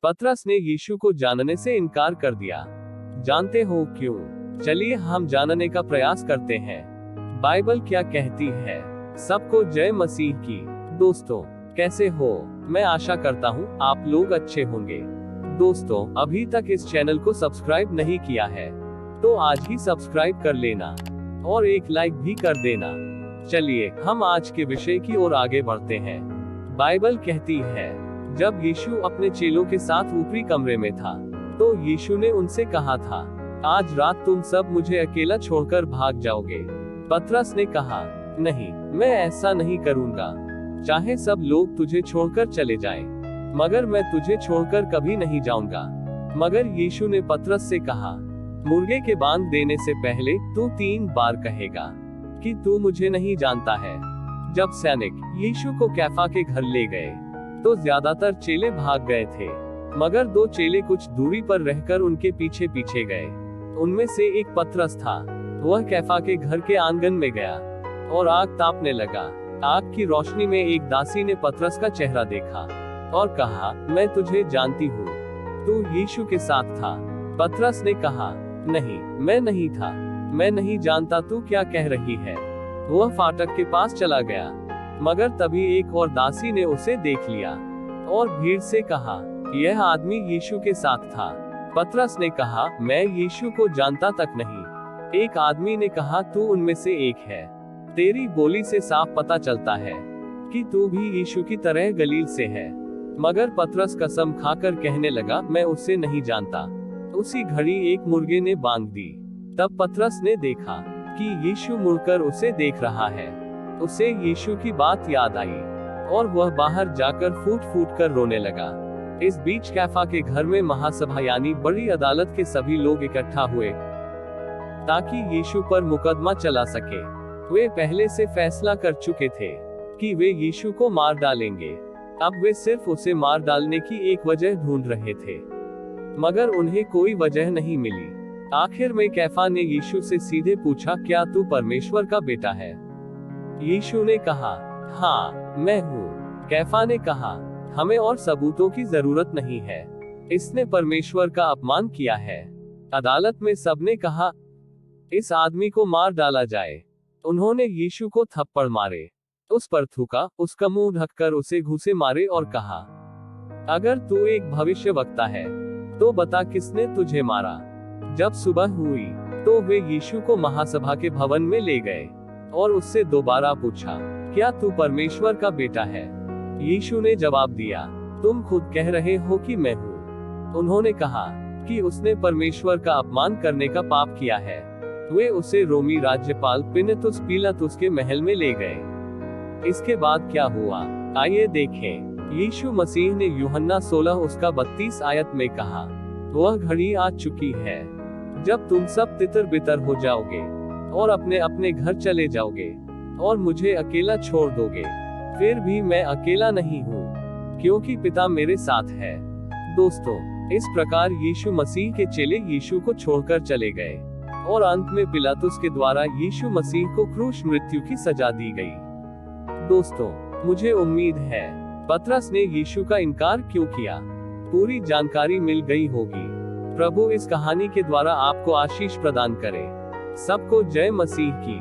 पतरस ने यीशु को जानने से इनकार कर दिया। जानते हो क्यों? चलिए हम जानने का प्रयास करते हैं। बाइबल क्या कहती है? सबको जय मसीह की। दोस्तों, कैसे हो? मैं आशा करता हूँ आप लोग अच्छे होंगे। दोस्तों, अभी तक इस चैनल को सब्सक्राइब नहीं किया है तो आज ही सब्सक्राइब कर लेना और एक लाइक भी कर देना। चलिए हम आज के विषय की ओर आगे बढ़ते हैं। बाइबल कहती है, जब यीशु अपने चेलों के साथ ऊपरी कमरे में था तो यीशु ने उनसे कहा था, आज रात तुम सब मुझे अकेला छोड़कर भाग जाओगे। पतरस ने कहा, नहीं, मैं ऐसा नहीं करूंगा। चाहे सब लोग तुझे छोड़कर चले जाएं, मगर मैं तुझे छोड़कर कभी नहीं जाऊंगा। मगर यीशु ने पतरस से कहा, मुर्गे के बांग देने से पहले तू 3 बार कहेगा कि तू मुझे नहीं जानता है। जब सैनिक यीशु को कैफा के घर ले गए तो ज्यादातर चेले भाग गए थे, मगर 2 चेले कुछ दूरी पर रहकर उनके पीछे पीछे गए। उनमें से एक पतरस था। वह कैफा के घर के आंगन में गया और आग तापने लगा। आग की रोशनी में एक दासी ने पतरस का चेहरा देखा और कहा, मैं तुझे जानती हूँ, तू यीशु के साथ था। पतरस ने कहा, नहीं, मैं नहीं था, मैं नहीं जानता तू क्या कह रही है। वह फाटक के पास चला गया, मगर तभी एक और दासी ने उसे देख लिया और भीड़ से कहा, यह आदमी यीशु के साथ था। पतरस ने कहा, मैं यीशु को जानता तक नहीं। एक आदमी ने कहा, तू उनमें से एक है। तेरी बोली से साफ पता चलता है कि तू भी यीशु की तरह गलील से है। मगर पतरस कसम खाकर कहने लगा, मैं उसे नहीं जानता। उसी घड़ी एक मुर्गे ने बांग दी। तब पतरस ने देखा कि यीशु मुड़कर उसे देख रहा है। उसे यीशु की बात याद आई और वह बाहर जाकर फूट फूट कर रोने लगा। इस बीच कैफा के घर में महासभा यानी बड़ी अदालत के सभी लोग इकट्ठा हुए ताकि यीशु पर मुकदमा चला सके। वे पहले से फैसला कर चुके थे कि वे यीशु को मार डालेंगे। अब वे सिर्फ उसे मार डालने की एक वजह ढूंढ रहे थे, मगर उन्हें कोई वजह नहीं मिली। आखिर में कैफा ने यीशु से सीधे पूछा, क्या तू परमेश्वर का बेटा है? यीशु ने कहा, हाँ, मैं हूँ। कैफा ने कहा, हमें और सबूतों की जरूरत नहीं है, इसने परमेश्वर का अपमान किया है। अदालत में सबने कहा, इस आदमी को मार डाला जाए। उन्होंने यीशु को थप्पड़ मारे, उस पर थूका, उसका मुंह ढककर उसे घूंसे मारे और कहा, अगर तू एक भविष्यवक्ता है तो बता किसने तुझे मारा। जब सुबह हुई तो वे यीशु को महासभा के भवन में ले गए और उससे दोबारा पूछा, क्या तू परमेश्वर का बेटा है? यीशु ने जवाब दिया, तुम खुद कह रहे हो कि मैं हूँ। उन्होंने कहा कि उसने परमेश्वर का अपमान करने का पाप किया है। वे उसे रोमी राज्यपाल पिलातुस के महल में ले गए। इसके बाद क्या हुआ, आइए देखें। यीशु मसीह ने यूहन्ना 16 उसका 32 आयत में कहा, वह घड़ी आ चुकी है जब तुम सब तितर बितर हो जाओगे और अपने अपने घर चले जाओगे और मुझे अकेला छोड़ दोगे। फिर भी मैं अकेला नहीं हूँ, क्योंकि पिता मेरे साथ है। दोस्तों, इस प्रकार यीशु मसीह के चेले यीशु को छोड़कर चले गए और अंत में पिलातुस के द्वारा यीशु मसीह को क्रूस मृत्यु की सजा दी गई। दोस्तों, मुझे उम्मीद है पतरस ने यीशु का इनकार क्यों किया, पूरी जानकारी मिल गई होगी। प्रभु इस कहानी के द्वारा आपको आशीष प्रदान करे। सबको जय मसीह की।